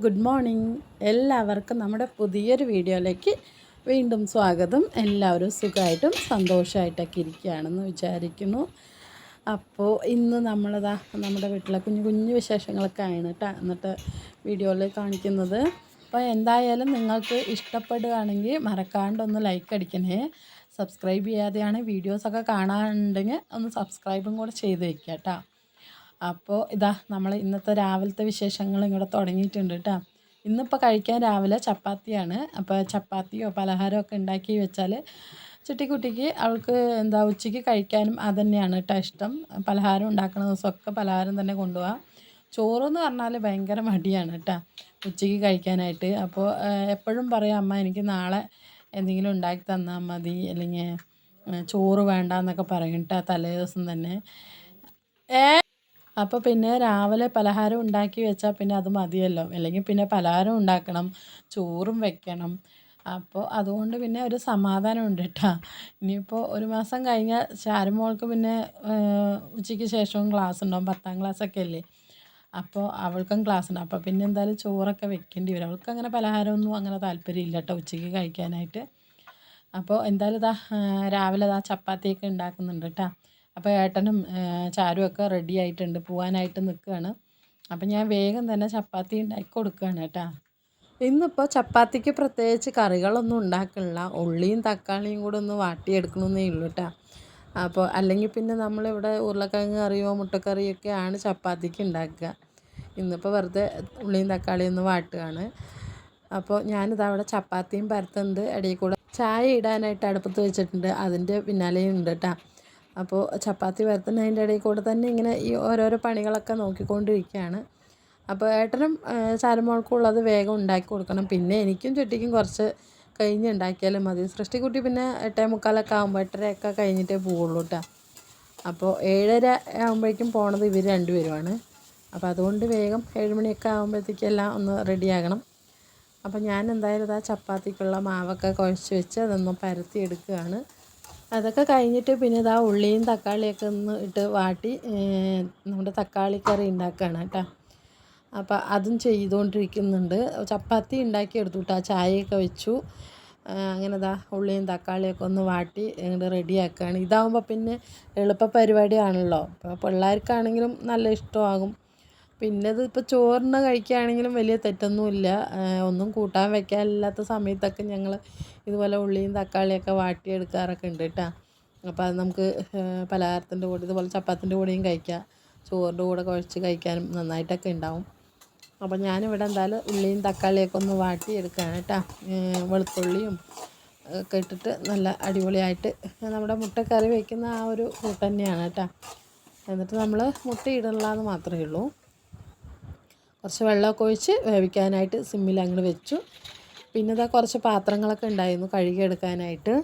Good morning. എല്ലാവർക്കും നമ്മുടെ പുതിയൊരു വീഡിയോയിലേക്ക് വീണ്ടും സ്വാഗതം. എല്ലാവരും സുഖമായിട്ടും സന്തോഷമായിട്ടൊക്കെ ഇരിക്കുകയാണെന്ന് വിചാരിക്കുന്നു. അപ്പോൾ ഇന്ന് നമ്മുടെ വീട്ടിലെ കുഞ്ഞു കുഞ്ഞു വിശേഷങ്ങളൊക്കെ ആണ് കേട്ടോ എന്നിട്ട് വീഡിയോയിൽ കാണിക്കുന്നത്. അപ്പോൾ എന്തായാലും നിങ്ങൾക്ക് ഇഷ്ടപ്പെടുകയാണെങ്കിൽ മറക്കാണ്ടൊന്ന് ലൈക്ക് അടിക്കണേ. സബ്സ്ക്രൈബ് ചെയ്യാതെയാണ് വീഡിയോസൊക്കെ കാണാനുണ്ടെങ്കിൽ ഒന്ന് സബ്സ്ക്രൈബും കൂടെ ചെയ്ത് വയ്ക്കുക കേട്ടോ. അപ്പോൾ നമ്മൾ ഇന്നത്തെ രാവിലത്തെ വിശേഷങ്ങൾ ഇങ്ങോട്ട് തുടങ്ങിയിട്ടുണ്ട് കേട്ടോ. ഇന്നിപ്പോൾ കഴിക്കാൻ രാവിലെ ചപ്പാത്തിയാണ്. അപ്പോൾ ചപ്പാത്തിയോ പലഹാരമോ ഒക്കെ ഉണ്ടാക്കി വെച്ചാൽ ചുട്ടിക്കുട്ടിക്ക് അവൾക്ക് ഉച്ചയ്ക്ക് കഴിക്കാനും അത് തന്നെയാണ് കേട്ടോ ഇഷ്ടം. പലഹാരം ഉണ്ടാക്കുന്ന ദിവസമൊക്കെ പലഹാരം തന്നെ കൊണ്ടുപോകാം. ചോറെന്ന് പറഞ്ഞാൽ ഭയങ്കര മടിയാണ് കേട്ടോ ഉച്ചയ്ക്ക് കഴിക്കാനായിട്ട്. അപ്പോൾ എപ്പോഴും പറയും, അമ്മ എനിക്ക് നാളെ എന്തെങ്കിലും ഉണ്ടാക്കി തന്നാൽ മതി, അല്ലെങ്കിൽ ചോറ് വേണ്ട എന്നൊക്കെ പറയും കേട്ടോ തലേ ദിവസം തന്നെ. അപ്പോൾ പിന്നെ രാവിലെ പലഹാരം ഉണ്ടാക്കി വെച്ചാൽ പിന്നെ അത് മതിയല്ലോ, അല്ലെങ്കിൽ പിന്നെ പലഹാരം ഉണ്ടാക്കണം, ചോറും വെക്കണം. അപ്പോൾ അതുകൊണ്ട് പിന്നെ ഒരു സമാധാനമുണ്ട് കേട്ടോ. ഇനിയിപ്പോൾ ഒരു മാസം കഴിഞ്ഞാൽ ശാരമോൾക്ക് പിന്നെ ഉച്ചയ്ക്ക് ശേഷവും ക്ലാസ് ഉണ്ടാവും. 10ാം ക്ലാസ്സൊക്കെ അല്ലേ, അപ്പോൾ അവൾക്കും ക്ലാസ് ഉണ്ട്. അപ്പോൾ പിന്നെ എന്തായാലും ചോറൊക്കെ വെക്കേണ്ടി വരും. അവൾക്ക് അങ്ങനെ പലഹാരമൊന്നും അങ്ങനെ താല്പര്യമില്ല കേട്ടോ ഉച്ചയ്ക്ക് കഴിക്കാനായിട്ട്. അപ്പോൾ എന്തായാലും രാവിലെ ചപ്പാത്തിയൊക്കെ ഉണ്ടാക്കുന്നുണ്ട് കേട്ടോ. അപ്പോൾ ഏട്ടനും ചാരുമൊക്കെ റെഡി ആയിട്ടുണ്ട്, പോകാനായിട്ട് നിൽക്കുകയാണ്. അപ്പം ഞാൻ വേഗം തന്നെ ചപ്പാത്തി ഉണ്ടാക്കി കൊടുക്കുകയാണ് കേട്ടോ. ഇന്നിപ്പോൾ ചപ്പാത്തിക്ക് പ്രത്യേകിച്ച് കറികളൊന്നും ഉണ്ടാക്കണില്ല. ഉള്ളിയും തക്കാളിയും കൂടെ ഒന്ന് വാട്ടിയെടുക്കണമെന്നേ ഉള്ളൂ കേട്ടോ. അപ്പോൾ അല്ലെങ്കിൽ പിന്നെ നമ്മളിവിടെ ഉരുളക്കിഴങ്ങ് കറിയോ മുട്ടക്കറിയൊക്കെയാണ് ചപ്പാത്തിക്ക് ഉണ്ടാക്കുക. ഇന്നിപ്പോൾ വെറുതെ ഉള്ളിയും തക്കാളിയും ഒന്ന് വാട്ടുകയാണ്. അപ്പോൾ അവിടെ ചപ്പാത്തിയും പരത്തുന്നുണ്ട്. ഇടയിൽ കൂടെ ചായ ഇടാനായിട്ട് അടുപ്പത്ത് വെച്ചിട്ടുണ്ട്, അതിൻ്റെ പിന്നാലെയും ഉണ്ട് കേട്ടോ. അപ്പോൾ ചപ്പാത്തി പരത്തുന്നതിൻ്റെ ഇടയിൽ കൂടെ തന്നെ ഇങ്ങനെ ഈ ഓരോരോ പണികളൊക്കെ നോക്കിക്കൊണ്ടിരിക്കുകയാണ്. അപ്പോൾ ഏട്ടനും ചാരുമോൾക്കുള്ളത് വേഗം ഉണ്ടാക്കി കൊടുക്കണം. പിന്നെ എനിക്കും ചുട്ടിക്കും കുറച്ച് കഴിഞ്ഞ് ഉണ്ടാക്കിയാലും മതി. സൃഷ്ടിക്കുട്ടി പിന്നെ 8:45 ആകുമ്പോൾ 8:30 കഴിഞ്ഞിട്ടേ പോവുള്ളൂ കേട്ടോ. അപ്പോൾ 7:30 ആകുമ്പോഴേക്കും പോണത് ഇവർ രണ്ടുപേരുമാണ്. അപ്പോൾ അതുകൊണ്ട് വേഗം 7 മണിയൊക്കെ ആകുമ്പോഴത്തേക്കെല്ലാം ഒന്ന് റെഡിയാകണം. അപ്പോൾ ഞാൻ എന്തായാലും ചപ്പാത്തിക്കുള്ള മാവൊക്കെ കുഴച്ച് വെച്ച് അതൊന്ന് പരത്തി എടുക്കുകയാണ്. അതൊക്കെ കഴിഞ്ഞിട്ട് പിന്നെ ഉള്ളിയും തക്കാളിയൊക്കെ ഒന്ന് ഇട്ട് വാട്ടി നമ്മുടെ തക്കാളി കറി ഉണ്ടാക്കുകയാണ് കേട്ടോ. അപ്പോൾ അതും ചെയ്തുകൊണ്ടിരിക്കുന്നുണ്ട്. ചപ്പാത്തി ഉണ്ടാക്കിയെടുത്തു കേട്ടോ, ചായയൊക്കെ വെച്ചു. അങ്ങനെ ഉള്ളിയും തക്കാളിയൊക്കെ ഒന്ന് വാട്ടി ഇങ്ങോട്ട് റെഡിയാക്കുകയാണ്. ഇതാകുമ്പോൾ പിന്നെ എളുപ്പ പരിപാടിയാണല്ലോ. അപ്പോൾ പിള്ളേർക്കാണെങ്കിലും നല്ല ഇഷ്ടമാകും. പിന്നെ ഇതിപ്പോൾ ചോറിന് കഴിക്കുകയാണെങ്കിലും വലിയ തെറ്റൊന്നുമില്ല. ഒന്നും കൂട്ടാൻ വെക്കാനില്ലാത്ത സമയത്തൊക്കെ ഞങ്ങൾ ഇതുപോലെ ഉള്ളിയും തക്കാളിയൊക്കെ വാട്ടിയെടുക്കാറൊക്കെ ഉണ്ട് കേട്ടോ. അപ്പോൾ അത് നമുക്ക് പലഹാരത്തിൻ്റെ കൂടെ ഇതുപോലെ ചപ്പാത്തിൻ്റെ കൂടെയും കഴിക്കാം, ചോറിൻ്റെ കൂടെ കുഴച്ച് കഴിക്കാനും നന്നായിട്ടൊക്കെ ഉണ്ടാവും. അപ്പോൾ ഞാനിവിടെ എന്തായാലും ഉള്ളിയും തക്കാളിയൊക്കെ ഒന്ന് വാട്ടിയെടുക്കുകയാണ് കേട്ടോ. വെളുത്തുള്ളിയും ഒക്കെ ഇട്ടിട്ട് നല്ല അടിപൊളിയായിട്ട് നമ്മുടെ മുട്ടക്കറി വയ്ക്കുന്ന ആ ഒരു കൂട്ട് തന്നെയാണ് കേട്ടോ. എന്നിട്ട് നമ്മൾ മുട്ട ഇടണില്ലാന്ന് മാത്രമേ ഉള്ളൂ. കുറച്ച് വെള്ളമൊക്കെ ഒഴിച്ച് വേവിക്കാനായിട്ട് സിമ്മിൽ അങ്ങോട്ട് വെച്ചു. പിന്നെ കുറച്ച് പാത്രങ്ങളൊക്കെ ഉണ്ടായിരുന്നു കഴുകിയെടുക്കാനായിട്ട്.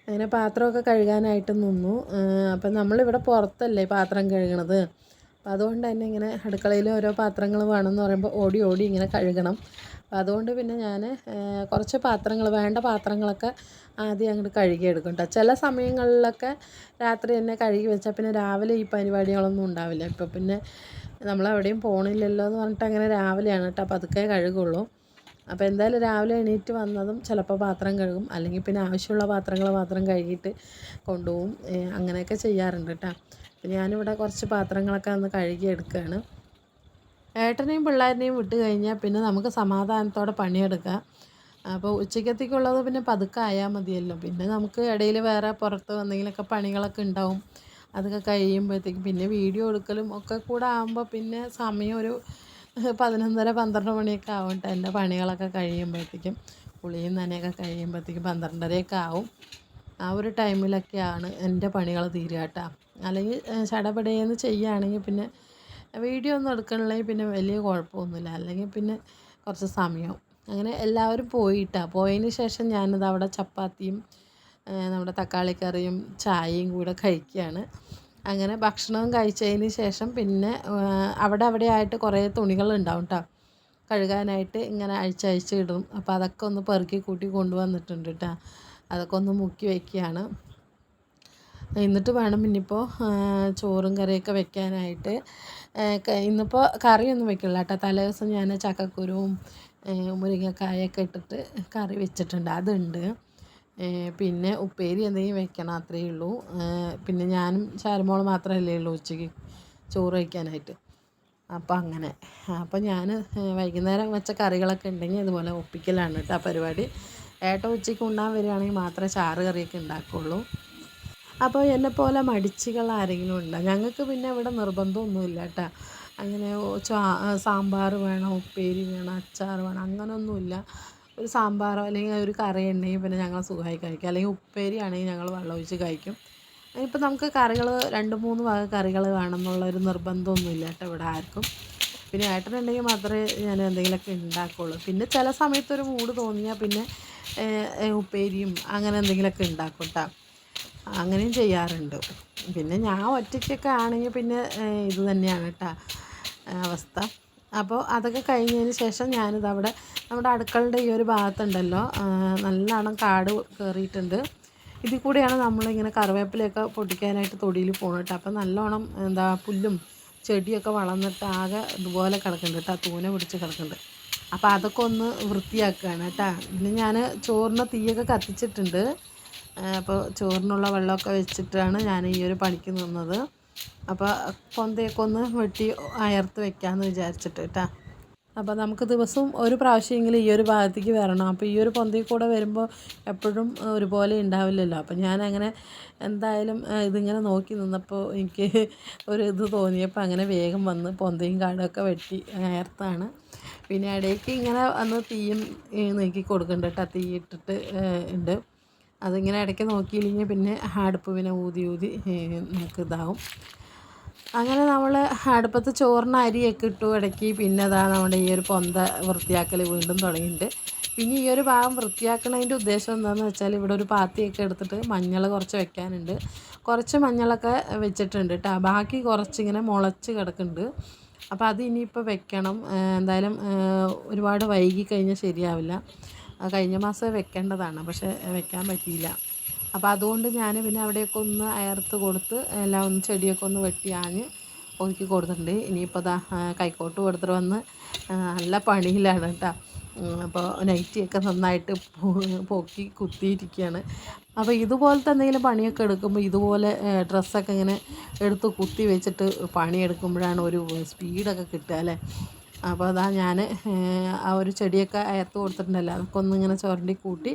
അങ്ങനെ പാത്രമൊക്കെ കഴുകാനായിട്ട് നിന്നു. അപ്പം നമ്മളിവിടെ പുറത്തല്ലേ പാത്രം കഴുകണത്. അപ്പം അതുകൊണ്ട് തന്നെ ഇങ്ങനെ അടുക്കളയിൽ ഓരോ പാത്രങ്ങൾ വേണമെന്ന് പറയുമ്പോൾ ഓടി ഓടി ഇങ്ങനെ കഴുകണം. അപ്പം അതുകൊണ്ട് പിന്നെ ഞാൻ കുറച്ച് പാത്രങ്ങൾ, വേണ്ട പാത്രങ്ങളൊക്കെ ആദ്യം അങ്ങോട്ട് കഴുകിയെടുക്കും കേട്ടോ. ചില സമയങ്ങളിലൊക്കെ രാത്രി തന്നെ കഴുകി വെച്ചാൽ പിന്നെ രാവിലെ ഈ പരിപാടികളൊന്നും ഉണ്ടാവില്ല. ഇപ്പം പിന്നെ നമ്മളെവിടെയും പോകണില്ലല്ലോ എന്ന് പറഞ്ഞിട്ട് അങ്ങനെ രാവിലെയാണ് കേട്ടോ പതുക്കെ കഴുകുള്ളൂ. അപ്പോൾ എന്തായാലും രാവിലെ എണീറ്റ് വന്നതും ചിലപ്പോൾ പാത്രം കഴുകും, അല്ലെങ്കിൽ പിന്നെ ആവശ്യമുള്ള പാത്രങ്ങൾ മാത്രം കഴുകിയിട്ട് കൊണ്ടുപോകും. അങ്ങനെയൊക്കെ ചെയ്യാറുണ്ട് കേട്ടോ. അപ്പോൾ ഞാനിവിടെ കുറച്ച് പാത്രങ്ങളൊക്കെ ഒന്ന് കഴുകിയെടുക്കുകയാണ്. ഏട്ടനെയും പിള്ളേരിനെയും വിട്ട് കഴിഞ്ഞാൽ പിന്നെ നമുക്ക് സമാധാനത്തോടെ പണിയെടുക്കാം. അപ്പോൾ ഉച്ചക്കത്തേക്കുള്ളത് പിന്നെ പതുക്കെ ആയാൽ മതിയല്ലോ. പിന്നെ നമുക്ക് ഇടയിൽ വേറെ പുറത്ത് എന്തെങ്കിലുമൊക്കെ പണികളൊക്കെ ഉണ്ടാവും. അതൊക്കെ കഴിയുമ്പോഴത്തേക്കും പിന്നെ വീഡിയോ എടുക്കലും ഒക്കെ കൂടെ ആകുമ്പോൾ പിന്നെ സമയം ഒരു 11:30-12 മണിയൊക്കെ ആവും കേട്ടോ. എൻ്റെ പണികളൊക്കെ കഴിയുമ്പോഴത്തേക്കും കുളിയും നനയൊക്കെ കഴിയുമ്പോഴത്തേക്കും 12:30 ആവും. ആ ഒരു ടൈമിലൊക്കെയാണ് എൻ്റെ പണികൾ തീരുക കേട്ടോ. അല്ലെങ്കിൽ ചടപടയെന്ന് ചെയ്യുകയാണെങ്കിൽ പിന്നെ വീഡിയോ ഒന്നും എടുക്കണില്ലെങ്കിൽ പിന്നെ വലിയ കുഴപ്പമൊന്നുമില്ല. അല്ലെങ്കിൽ പിന്നെ കുറച്ച് സമയം അങ്ങനെ എല്ലാവരും പോയതിന് ശേഷം ഞാനിത് അവിടെ ചപ്പാത്തിയും നമ്മുടെ തക്കാളി കറിയും ചായയും കൂടെ കഴിക്കുകയാണ്. അങ്ങനെ ഭക്ഷണവും കഴിച്ചതിന് ശേഷം പിന്നെ അവിടെ ആയിട്ട് കുറേ തുണികളുണ്ടാവും കേട്ടോ കഴുകാനായിട്ട്. ഇങ്ങനെ അഴിച്ചഴിച്ച് ഇടും. അപ്പോൾ അതൊക്കെ ഒന്ന് പെറുക്കി കൂട്ടി കൊണ്ടുവന്നിട്ടുണ്ട് കേട്ടോ. അതൊക്കെ ഒന്ന് മുക്കി വയ്ക്കുകയാണ്. എന്നിട്ട് വേണം ഇനിയിപ്പോൾ ചോറും കറിയൊക്കെ വെക്കാനായിട്ട്. ഇന്നിപ്പോൾ കറിയൊന്നും വെക്കില്ല കേട്ടോ. തലേ ദിവസം ഞാൻ ചക്കക്കുരുവും മുരിങ്ങക്കായൊക്കെ ഇട്ടിട്ട് കറി വെച്ചിട്ടുണ്ട്, അതുണ്ട്. പിന്നെ ഉപ്പേരി എന്തെങ്കിലും വെക്കണം, അത്രയേ ഉള്ളൂ. പിന്നെ ഞാനും ശാരമോൾ മാത്രമല്ലേ ഉള്ളൂ ഉച്ചയ്ക്ക് ചോറ് വയ്ക്കാനായിട്ട്. അപ്പോൾ അങ്ങനെ. അപ്പോൾ ഞാൻ വൈകുന്നേരം വെച്ച കറികളൊക്കെ ഉണ്ടെങ്കിൽ അതുപോലെ ഒപ്പിക്കലാണ് കേട്ടോ പരിപാടി. ഏട്ടൻ ഉച്ചയ്ക്ക് ഉണ്ണാൻ വരികയാണെങ്കിൽ മാത്രമേ ചാറ് കറിയൊക്കെ ഉണ്ടാക്കുകയുള്ളൂ. അപ്പോൾ എന്നെപ്പോലെ മടിച്ചികൾ ആരെങ്കിലും ഉണ്ടോ? ഞങ്ങൾക്ക് പിന്നെ ഇവിടെ നിർബന്ധമൊന്നുമില്ല കേട്ടോ. അങ്ങനെ സാമ്പാർ വേണം, ഉപ്പേരി വേണം, അച്ചാർ വേണം, അങ്ങനെയൊന്നുമില്ല. ഒരു സാമ്പാറോ അല്ലെങ്കിൽ ഒരു കറി ഉണ്ടെങ്കിൽ പിന്നെ ഞങ്ങൾ സുഖമായി കഴിക്കും. അല്ലെങ്കിൽ ഉപ്പേരി ആണെങ്കിൽ ഞങ്ങൾ വെള്ളമൊഴിച്ച് കഴിക്കും. ഇപ്പം നമുക്ക് കറികൾ 2-3 വക കറികൾ വേണമെന്നുള്ളൊരു നിർബന്ധമൊന്നുമില്ല കേട്ടോ ഇവിടെ ആർക്കും. പിന്നെ ഏട്ടനുണ്ടെങ്കിൽ മാത്രമേ ഞാൻ എന്തെങ്കിലുമൊക്കെ ഉണ്ടാക്കുകയുള്ളൂ. പിന്നെ ചില സമയത്തൊരു മൂഡ് തോന്നിയാൽ പിന്നെ ഉപ്പേരിയും അങ്ങനെ എന്തെങ്കിലുമൊക്കെ ഉണ്ടാക്കും കേട്ടോ. അങ്ങനെയും ചെയ്യാറുണ്ട്. പിന്നെ ഞാൻ ഒറ്റയ്ക്കൊക്കെ ആണെങ്കിൽ പിന്നെ ഇത് തന്നെയാണ് കേട്ടോ അവസ്ഥ. അപ്പോൾ അതൊക്കെ കഴിഞ്ഞതിന് ശേഷം ഞാനിതവിടെ നമ്മുടെ അടുക്കളയുടെ ഈ ഒരു ഭാഗത്തുണ്ടല്ലോ, നല്ലോണം കാട് കയറിയിട്ടുണ്ട്. ഇതിൽ കൂടെയാണ് നമ്മളിങ്ങനെ കറിവേപ്പിലയൊക്കെ പൊട്ടിക്കാനായിട്ട് തൊടിയിൽ പോകുന്നത് കേട്ടോ. അപ്പോൾ നല്ലോണം പുല്ലും ചെടിയൊക്കെ വളർന്നിട്ട് ആകെ ഇതുപോലെ കിടക്കുന്നുണ്ട് കേട്ടോ, തൂന പിടിച്ച് കിടക്കുന്നുണ്ട്. അപ്പോൾ അതൊക്കെ ഒന്ന് വൃത്തിയാക്കുകയാണ് കേട്ടോ. പിന്നെ ഞാൻ ചോറിന് തീയൊക്കെ കത്തിച്ചിട്ടുണ്ട്. അപ്പോൾ ചോറിനുള്ള വെള്ളമൊക്കെ വെച്ചിട്ടാണ് ഞാൻ ഈ ഒരു പണിക്ക് നിന്നത്. അപ്പോൾ പൊന്തയൊക്കെ ഒന്ന് വെട്ടി അയർത്ത് വെക്കാമെന്ന് വിചാരിച്ചിട്ട് കേട്ടോ. അപ്പോൾ നമുക്ക് ദിവസവും ഒരു പ്രാവശ്യമെങ്കിലും ഈ ഒരു ഭാഗത്തേക്ക് വരണം. അപ്പോൾ ഈ ഒരു പൊന്തയിൽ കൂടെ വരുമ്പോൾ എപ്പോഴും ഒരുപോലെ ഉണ്ടാവില്ലല്ലോ. അപ്പോൾ ഞാനങ്ങനെ എന്തായാലും ഇതിങ്ങനെ നോക്കി നിന്നപ്പോൾ എനിക്ക് ഒരു ഇത് തോന്നിയപ്പോൾ അങ്ങനെ വേഗം വന്ന് പൊന്തയും കാടൊക്കെ വെട്ടി അയർത്താണ്. പിന്നെ ഇടയ്ക്ക് ഇങ്ങനെ വന്ന് തീയും നീക്കി കൊടുക്കുന്നുണ്ട് കേട്ടോ. തീ ഇട്ടിട്ട് ഉണ്ട്. അതിങ്ങനെ ഇടയ്ക്ക് നോക്കിയില്ലെങ്കിൽ പിന്നെ അടുപ്പ് പിന്നെ ഊതി നമുക്ക് ഇതാവും. അങ്ങനെ നമ്മൾ അടുപ്പത്ത് ചോറിന് അരിയൊക്കെ ഇട്ടു ഇടയ്ക്ക്. പിന്നെ അതാ നമ്മുടെ ഈ ഒരു പൊന്ത വൃത്തിയാക്കൽ വീണ്ടും തുടങ്ങിയിട്ടുണ്ട്. പിന്നെ ഈ ഒരു ഭാഗം വൃത്തിയാക്കുന്നതിൻ്റെ ഉദ്ദേശം എന്താണെന്ന് വെച്ചാൽ ഇവിടെ ഒരു പാത്തിയൊക്കെ എടുത്തിട്ട് മഞ്ഞൾ കുറച്ച് വെക്കാനുണ്ട്. കുറച്ച് മഞ്ഞളൊക്കെ വെച്ചിട്ടുണ്ട് കേട്ടോ. ബാക്കി കുറച്ചിങ്ങനെ മുളച്ച് കിടക്കുന്നുണ്ട്. അപ്പോൾ അത് ഇനിയിപ്പോൾ വെക്കണം. എന്തായാലും ഒരുപാട് വൈകി കഴിഞ്ഞാൽ ശരിയാവില്ല. കഴിഞ്ഞ മാസം വെക്കേണ്ടതാണ്, പക്ഷേ വെക്കാൻ പറ്റിയില്ല. അപ്പോൾ അതുകൊണ്ട് ഞാൻ പിന്നെ അവിടെയൊക്കെ ഒന്ന് അയർത്ത് കൊടുത്ത് എല്ലാം ഒന്ന് ചെടിയൊക്കെ ഒന്ന് വെട്ടി ആഞ്ഞ് ഒതുക്കി കൊടുത്തിട്ടുണ്ട്. ഇനിയിപ്പോൾ കൈക്കോട്ട് കൊടുത്തിട്ട് വന്ന് നല്ല പണിയിലാണ് കേട്ടോ. അപ്പോൾ നൈറ്റിയൊക്കെ നന്നായിട്ട് പൊക്കി കുത്തിയിരിക്കുകയാണ്. അപ്പോൾ ഇതുപോലത്തെ എന്തെങ്കിലും പണിയൊക്കെ എടുക്കുമ്പോൾ ഇതുപോലെ ഡ്രസ്സൊക്കെ ഇങ്ങനെ എടുത്ത് കുത്തി വെച്ചിട്ട് പണിയെടുക്കുമ്പോഴാണ് ഒരു സ്പീഡൊക്കെ കിട്ടുക അല്ലേ. അപ്പോൾ അതാ ഞാൻ ആ ഒരു ചെടിയൊക്കെ അയർത്ത് കൊടുത്തിട്ടുണ്ടല്ലോ, അതൊക്കെ ഒന്നിങ്ങനെ ചുരണ്ടി കൂട്ടി.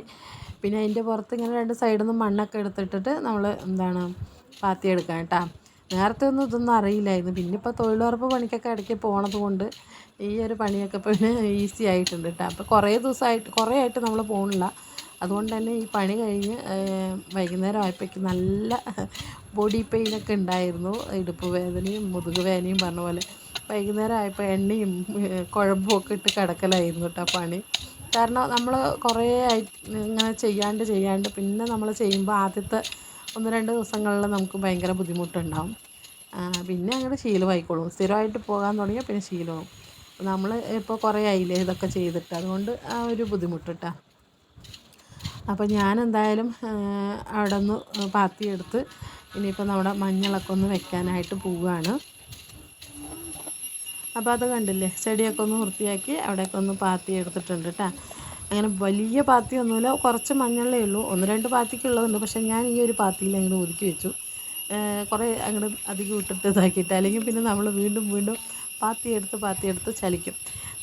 പിന്നെ അതിൻ്റെ പുറത്ത് ഇങ്ങനെ 2 സൈഡിൽ നിന്ന് മണ്ണൊക്കെ എടുത്തിട്ടിട്ട് നമ്മൾ പാത്തിയെടുക്കാം കേട്ടോ. നേരത്തെ ഒന്നും ഇതൊന്നും അറിയില്ലായിരുന്നു. പിന്നെ ഇപ്പോൾ തൊഴിലുറപ്പ് പണിക്കൊക്കെ ഇടയ്ക്ക് പോണത് കൊണ്ട് ഈ ഒരു പണിയൊക്കെ പിന്നെ ഈസി ആയിട്ടുണ്ട് കേട്ടോ. അപ്പോൾ കുറേ ആയിട്ട് നമ്മൾ പോകണില്ല. അതുകൊണ്ട് തന്നെ ഈ പണി കഴിഞ്ഞ് വൈകുന്നേരം ആയപ്പോഴേക്കും നല്ല ബോഡി പെയിനൊക്കെ ഉണ്ടായിരുന്നു. ഇടുപ്പ് വേദനയും മുതുക് വേദനയും പറഞ്ഞ പോലെ. വൈകുന്നേരം ആയപ്പോൾ എണ്ണയും കുഴമ്പും ഒക്കെ ഇട്ട് കിടക്കലായിരുന്നു കേട്ടോ പണി. കാരണം നമ്മൾ കുറേ ഇങ്ങനെ ചെയ്യാണ്ട് പിന്നെ നമ്മൾ ചെയ്യുമ്പോൾ ആദ്യത്തെ 1-2 ദിവസങ്ങളിൽ നമുക്ക് ഭയങ്കര ബുദ്ധിമുട്ടുണ്ടാവും. പിന്നെ അങ്ങോട്ട് ശീലമായിക്കോളും. സ്ഥിരമായിട്ട് പോകാൻ തുടങ്ങിയാൽ പിന്നെ ശീലമാവും. നമ്മൾ ഇപ്പോൾ കുറേ ആയില്ലേ ഇതൊക്കെ ചെയ്തിട്ട്, അതുകൊണ്ട് ആ ഒരു ബുദ്ധിമുട്ട് കേട്ടോ. അപ്പോൾ ഞാൻ എന്തായാലും അവിടെ ഒന്ന് പാത്തിയെടുത്ത് ഇനിയിപ്പോൾ നമ്മുടെ മഞ്ഞളൊക്കെ ഒന്ന് വെക്കാനായിട്ട് പോവുകയാണ്. അപ്പോൾ അത് കണ്ടില്ലേ, ചെടിയൊക്കെ ഒന്ന് വൃത്തിയാക്കി അവിടെയൊക്കെ ഒന്ന് പാത്തി എടുത്തിട്ടുണ്ട് കേട്ടോ. അങ്ങനെ വലിയ പാത്തിയൊന്നുമില്ല, കുറച്ച് മഞ്ഞളേ ഉള്ളൂ. 1-2 പാത്തിക്കുള്ളതുണ്ട്. പക്ഷേ ഞാൻ ഈ ഒരു പാത്തിയിൽ അങ്ങനെ ഒതുക്കി വെച്ചു. കുറേ അങ്ങോട്ട് അധികം ഇട്ടിട്ട് ഇതാക്കിയിട്ട്, അല്ലെങ്കിൽ പിന്നെ നമ്മൾ വീണ്ടും പാത്തിയെടുത്ത് ചലിക്കും.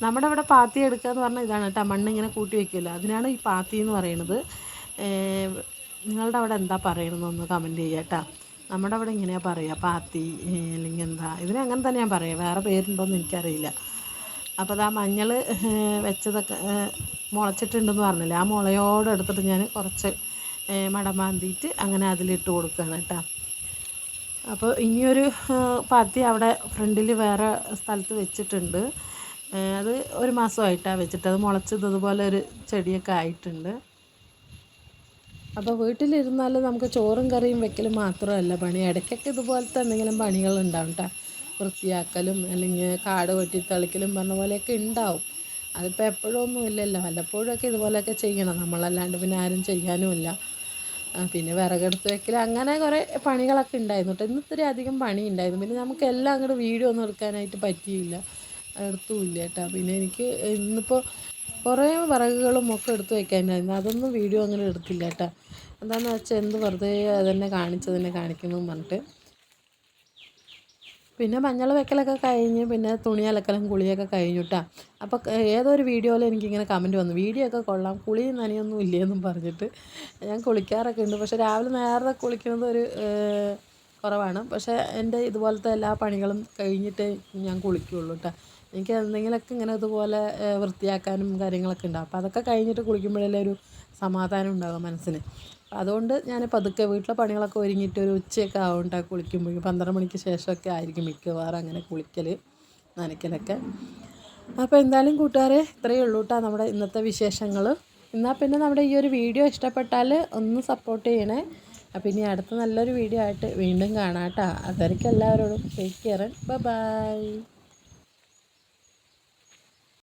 നമ്മുടെ ഇവിടെ പാത്തി എടുക്കുക എന്ന് പറഞ്ഞാൽ ഇതാണ് കേട്ടോ, മണ്ണിങ്ങനെ കൂട്ടി വയ്ക്കുമല്ലോ, അതിനാണ് ഈ പാത്തി എന്ന് പറയുന്നത്. നിങ്ങളുടെ അവിടെ എന്താ പറയണമെന്നൊന്ന് കമൻറ്റ് ചെയ്യുക കേട്ടോ. നമ്മുടെ അവിടെ ഇങ്ങനെയാണ് പറയുക, പാത്തി അല്ലെങ്കിൽ എന്താ, ഇതിനങ്ങനെ തന്നെയാണ് പറയുക, വേറെ പേരുണ്ടോയെന്ന് എനിക്കറിയില്ല. അപ്പോൾ ആ മഞ്ഞൾ വെച്ചതൊക്കെ മുളച്ചിട്ടുണ്ടെന്ന് പറഞ്ഞില്ലേ, ആ മുളയോടെ എടുത്തിട്ട് ഞാൻ കുറച്ച് മടമാന്തിയിട്ട് അങ്ങനെ അതിലിട്ട് കൊടുക്കുകയാണ് കേട്ടോ. അപ്പോൾ ഇനിയൊരു പാത്തി അവിടെ ഫ്രണ്ടിൽ വേറെ സ്ഥലത്ത് വെച്ചിട്ടുണ്ട്. അത് 1 മാസമായിട്ടാണ് വെച്ചിട്ട്, അത് മുളച്ചത് അതുപോലെ ഒരു ചെടിയൊക്കെ ആയിട്ടുണ്ട്. അപ്പോൾ വീട്ടിലിരുന്നാൽ നമുക്ക് ചോറും കറിയും വെക്കലും മാത്രമല്ല പണി, ഇടയ്ക്കൊക്കെ ഇതുപോലത്തെ എന്തെങ്കിലും പണികളുണ്ടാവും കേട്ടോ. വൃത്തിയാക്കലും അല്ലെങ്കിൽ കാട് വെട്ടി തളിക്കലും പറഞ്ഞ പോലെയൊക്കെ ഉണ്ടാവും. അതിപ്പോൾ എപ്പോഴൊന്നും ഇല്ലല്ലോ, വല്ലപ്പോഴൊക്കെ ഇതുപോലെയൊക്കെ ചെയ്യണം നമ്മളല്ലാണ്ട് പിന്നെ ആരും ചെയ്യാനുമില്ല. പിന്നെ വിറകെടുത്ത് വെക്കൽ അങ്ങനെ കുറേ പണികളൊക്കെ ഉണ്ടായിരുന്നു കേട്ടോ. ഇന്ന് ഇത്തിരി അധികം പണി ഉണ്ടായിരുന്നു. പിന്നെ നമുക്ക് എല്ലാം അങ്ങോട്ട് വീഡിയോ ഒന്നും എടുക്കാനായിട്ട് പറ്റിയില്ല, എടുത്തുമില്ല കേട്ടോ. പിന്നെ എനിക്ക് ഇന്നിപ്പോൾ കുറേ വിറകുകളും ഒക്കെ എടുത്ത് വെക്കാനുണ്ടായിരുന്നു, അതൊന്നും വീഡിയോ അങ്ങനെ എടുത്തില്ല കേട്ടോ. എന്താണെന്ന് വെച്ചാൽ എന്ത് വെറുതെ അതന്നെ കാണിച്ചതന്നെ കാണിക്കുന്നു പറഞ്ഞിട്ട്. പിന്നെ മഞ്ഞൾ വെക്കലൊക്കെ കഴിഞ്ഞ് പിന്നെ തുണി അലക്കലും കുളിയൊക്കെ കഴിഞ്ഞു കേട്ടോ. അപ്പോൾ ഏതൊരു വീഡിയോയിൽ എനിക്കിങ്ങനെ കമൻറ്റ് വന്നു, വീഡിയോ ഒക്കെ കൊള്ളാം, കുളി നനയൊന്നും ഇല്ലേന്നും പറഞ്ഞിട്ട്. ഞാൻ കുളിക്കാറൊക്കെ ഉണ്ട്, പക്ഷേ രാവിലെ നേരത്തെ കുളിക്കുന്നത് ഒരു കുറവാണ്. പക്ഷേ എൻ്റെ ഇതുപോലത്തെ എല്ലാ പണികളും കഴിഞ്ഞിട്ടേ ഞാൻ കുളിക്കുകയുള്ളൂ കേട്ടോ. എനിക്ക് എന്തെങ്കിലുമൊക്കെ ഇങ്ങനെ ഇതുപോലെ വൃത്തിയാക്കാനും കാര്യങ്ങളൊക്കെ ഉണ്ടാവും. അപ്പോൾ അതൊക്കെ കഴിഞ്ഞിട്ട് കുളിക്കുമ്പോഴല്ലേ ഒരു സമാധാനം ഉണ്ടാകും മനസ്സിന്. അതുകൊണ്ട് ഞാൻ പതുക്കെ വീട്ടിലെ പണികളൊക്കെ ഒരുങ്ങിയിട്ട് ഒരു ഉച്ചയൊക്കെ ആവും കേട്ടോ കുളിക്കുമ്പോഴേക്കും. 12 മണിക്ക് ശേഷമൊക്കെ ആയിരിക്കും മിക്കവാറും അങ്ങനെ കുളിക്കൽ നനയ്ക്കലൊക്കെ. അപ്പോൾ എന്തായാലും കൂട്ടുകാരെ ഇത്രയേ ഉള്ളൂ കേട്ടോ നമ്മുടെ ഇന്നത്തെ വിശേഷങ്ങൾ. എന്നാൽ പിന്നെ നമ്മുടെ ഈ ഒരു വീഡിയോ ഇഷ്ടപ്പെട്ടാൽ ഒന്ന് സപ്പോർട്ട് ചെയ്യണേ. അപ്പോൾ ഇനി അടുത്ത നല്ലൊരു വീഡിയോ ആയിട്ട് വീണ്ടും കാണാം കേട്ടോ. അതുവരെയ്ക്കും എല്ലാവരോടും ടേക്ക് കെയർ, ബൈ ബൈ.